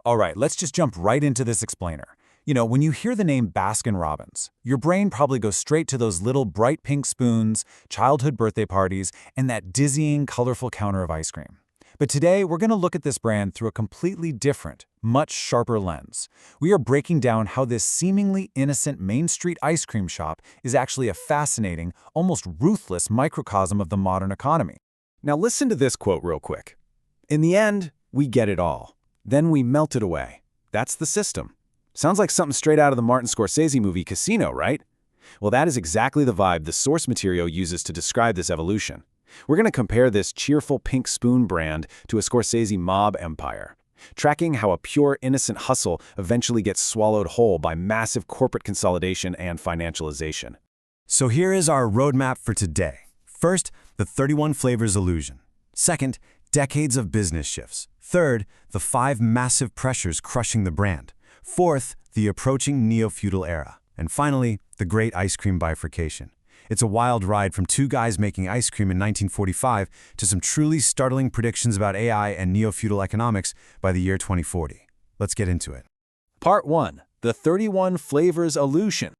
All right, let's just jump right into this explainer. When you hear the name Baskin Robbins, your brain probably goes straight to those little bright pink spoons, childhood birthday parties, and that dizzying, colorful counter of ice cream. But today, we're going to look at this brand through a completely different, much sharper lens. We are breaking down how this seemingly innocent Main Street ice cream shop is actually a fascinating, almost ruthless microcosm of the modern economy. Now listen to this quote real quick. In the end, we get it all. Then we melt it away. That's the system. Sounds like something straight out of the Martin Scorsese movie Casino, right? Well, that is exactly the vibe the source material uses to describe this evolution. We're going to compare this cheerful pink spoon brand to a Scorsese mob empire, tracking how a pure, innocent hustle eventually gets swallowed whole by massive corporate consolidation and financialization. So here is our roadmap for today. First, the 31 flavors illusion. Second, decades of business shifts. Third, the 5 massive pressures crushing the brand. Fourth, the approaching neo-feudal era. And finally, the great ice cream bifurcation. It's a wild ride from 2 guys making ice cream in 1945 to some truly startling predictions about AI and neo-feudal economics by the year 2040. Let's get into it. Part 1. The 31 flavors illusion.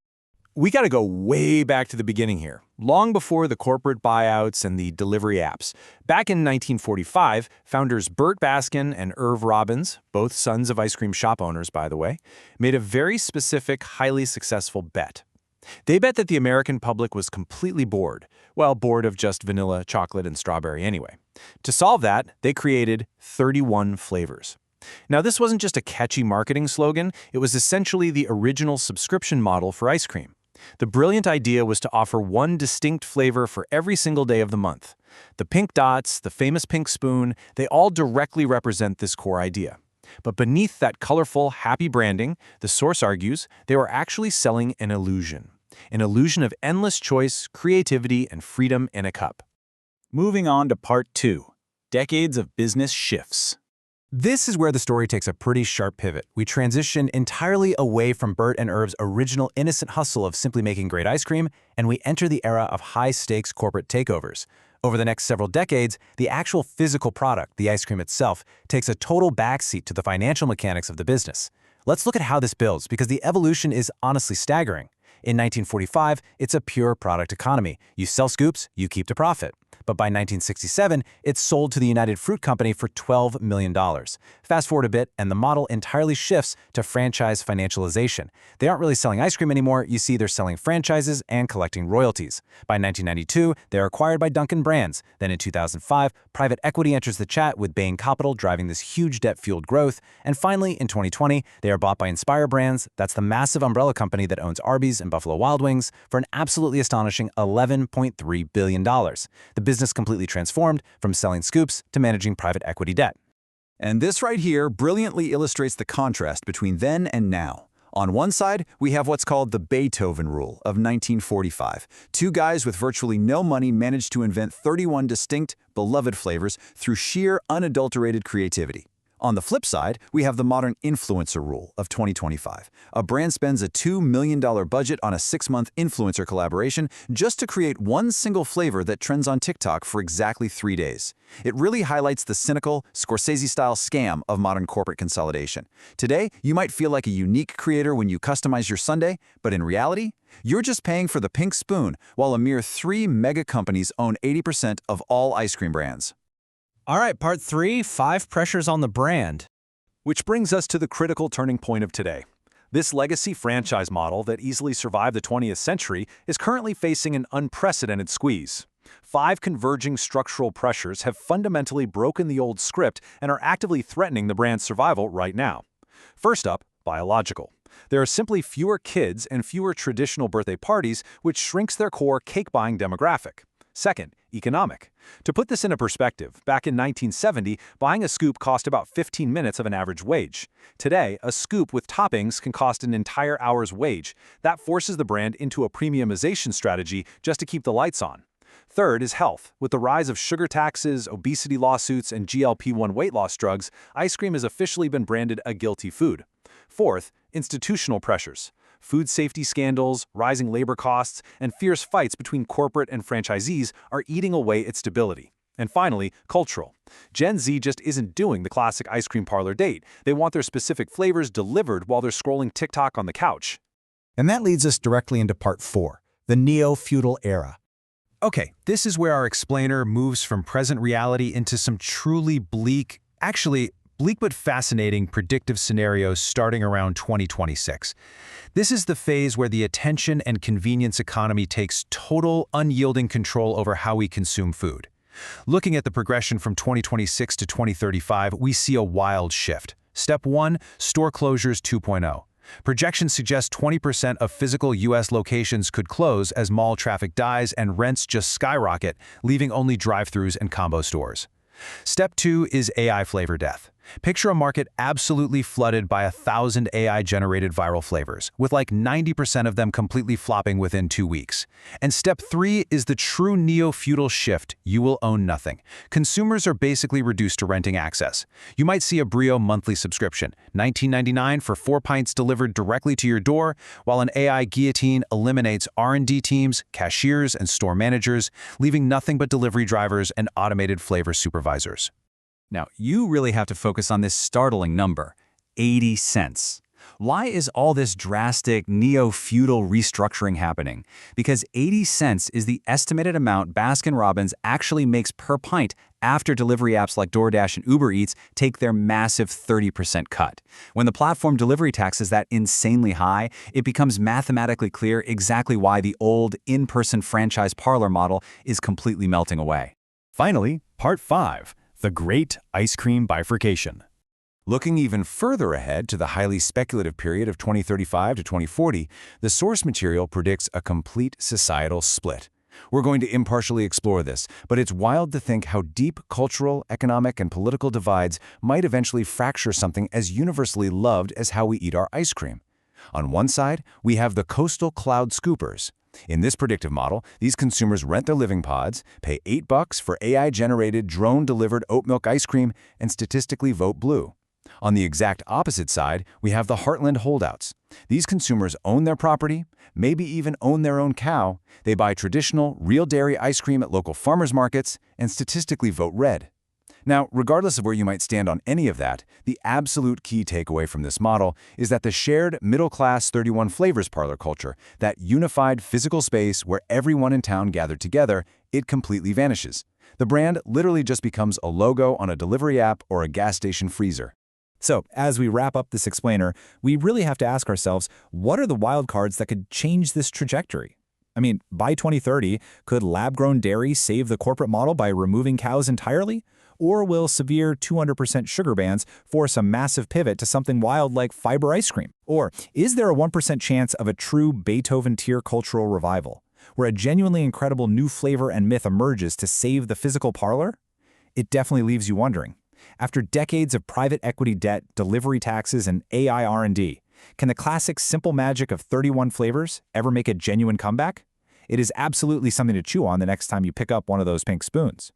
We got to go way back to the beginning here, long before the corporate buyouts and the delivery apps. Back in 1945, founders Burt Baskin and Irv Robbins, both sons of ice cream shop owners, by the way, made a very specific, highly successful bet. They bet that the American public was completely bored, well, bored of just vanilla, chocolate, and strawberry anyway. To solve that, they created 31 flavors. Now, this wasn't just a catchy marketing slogan, it was essentially the original subscription model for ice cream. The brilliant idea was to offer one distinct flavor for every single day of the month. The pink dots, the famous pink spoon, they all directly represent this core idea. But beneath that colorful, happy branding, the source argues, they were actually selling an illusion of endless choice, creativity, and freedom in a cup. Moving on to part 2, decades of business shifts. This is where the story takes a pretty sharp pivot. We transition entirely away from Burt and Irv's original innocent hustle of simply making great ice cream, and we enter the era of high-stakes corporate takeovers. Over the next several decades, the actual physical product, the ice cream itself, takes a total backseat to the financial mechanics of the business. Let's look at how this builds, because the evolution is honestly staggering. In 1945, it's a pure product economy. You sell scoops, you keep the profit. But by 1967, it's sold to the United Fruit Company for $12 million. Fast forward a bit, and the model entirely shifts to franchise financialization. They aren't really selling ice cream anymore. You see, they're selling franchises and collecting royalties. By 1992, they're acquired by Dunkin' Brands. Then in 2005, private equity enters the chat with Bain Capital driving this huge debt-fueled growth. And finally, in 2020, they are bought by Inspire Brands. That's the massive umbrella company that owns Arby's and Buffalo Wild Wings for an absolutely astonishing $11.3 billion. The business completely transformed from selling scoops to managing private equity debt. And this right here brilliantly illustrates the contrast between then and now. On one side, we have what's called the Beethoven Rule of 1945. 2 guys with virtually no money managed to invent 31 distinct, beloved flavors through sheer, unadulterated creativity. On the flip side, we have the modern influencer rule of 2025. A brand spends a $2 million budget on a 6-month influencer collaboration just to create one single flavor that trends on TikTok for exactly 3 days. It really highlights the cynical, Scorsese-style scam of modern corporate consolidation. Today, you might feel like a unique creator when you customize your sundae, but in reality, you're just paying for the pink spoon, while a mere 3 mega companies own 80% of all ice cream brands. All right, part 3, 5 pressures on the brand. Which brings us to the critical turning point of today. This legacy franchise model that easily survived the 20th century is currently facing an unprecedented squeeze. 5 converging structural pressures have fundamentally broken the old script and are actively threatening the brand's survival right now. First up, biological. There are simply fewer kids and fewer traditional birthday parties, which shrinks their core cake-buying demographic. Second, economic. To put this into perspective, back in 1970, buying a scoop cost about 15 minutes of an average wage. Today, a scoop with toppings can cost an entire hour's wage. That forces the brand into a premiumization strategy just to keep the lights on. Third is health. With the rise of sugar taxes, obesity lawsuits, and GLP-1 weight loss drugs, ice cream has officially been branded a guilty food. Fourth, institutional pressures. Food safety scandals, rising labor costs, and fierce fights between corporate and franchisees are eating away its stability. And finally, cultural. Gen Z just isn't doing the classic ice cream parlor date. They want their specific flavors delivered while they're scrolling TikTok on the couch. And that leads us directly into part 4, the neo-feudal era. Okay, this is where our explainer moves from present reality into some truly bleak, actually bleak but fascinating predictive scenarios starting around 2026. This is the phase where the attention and convenience economy takes total, unyielding control over how we consume food. Looking at the progression from 2026 to 2035, we see a wild shift. Step 1, store closures 2.0. Projections suggest 20% of physical U.S. locations could close as mall traffic dies and rents just skyrocket, leaving only drive-thrus and combo stores. Step 2 is AI flavor death. Picture a market absolutely flooded by 1,000 AI-generated viral flavors, with like 90% of them completely flopping within 2 weeks. And step 3 is the true neo-feudal shift: you will own nothing. Consumers are basically reduced to renting access. You might see a Brio monthly subscription, $19.99 for 4 pints delivered directly to your door, while an AI guillotine eliminates R&D teams, cashiers, and store managers, leaving nothing but delivery drivers and automated flavor supervisors. Now, you really have to focus on this startling number, 80 cents. Why is all this drastic neo-feudal restructuring happening? Because 80 cents is the estimated amount Baskin-Robbins actually makes per pint after delivery apps like DoorDash and Uber Eats take their massive 30% cut. When the platform delivery tax is that insanely high, it becomes mathematically clear exactly why the old in-person franchise parlor model is completely melting away. Finally, Part 5. The Great Ice Cream Bifurcation. Looking even further ahead to the highly speculative period of 2035 to 2040, the source material predicts a complete societal split. We're going to impartially explore this, but it's wild to think how deep cultural, economic, and political divides might eventually fracture something as universally loved as how we eat our ice cream. On one side, we have the coastal cloud scoopers. In this predictive model, these consumers rent their living pods, pay $8 for AI-generated, drone-delivered oat milk ice cream, and statistically vote blue. On the exact opposite side, we have the heartland holdouts. These consumers own their property, maybe even own their own cow. They buy traditional, real dairy ice cream at local farmers markets, and statistically vote red. Now, regardless of where you might stand on any of that, the absolute key takeaway from this model is that the shared middle-class 31 flavors parlor culture, that unified physical space where everyone in town gathered together, it completely vanishes. The brand literally just becomes a logo on a delivery app or a gas station freezer. So, as we wrap up this explainer, we really have to ask ourselves, what are the wild cards that could change this trajectory? I mean, by 2030, could lab-grown dairy save the corporate model by removing cows entirely? Or will severe 200% sugar bans force a massive pivot to something wild like fiber ice cream? Or is there a 1% chance of a true Beethoven-tier cultural revival, where a genuinely incredible new flavor and myth emerges to save the physical parlor? It definitely leaves you wondering. After decades of private equity debt, delivery taxes, and AI R&D, can the classic simple magic of 31 flavors ever make a genuine comeback? It is absolutely something to chew on the next time you pick up one of those pink spoons.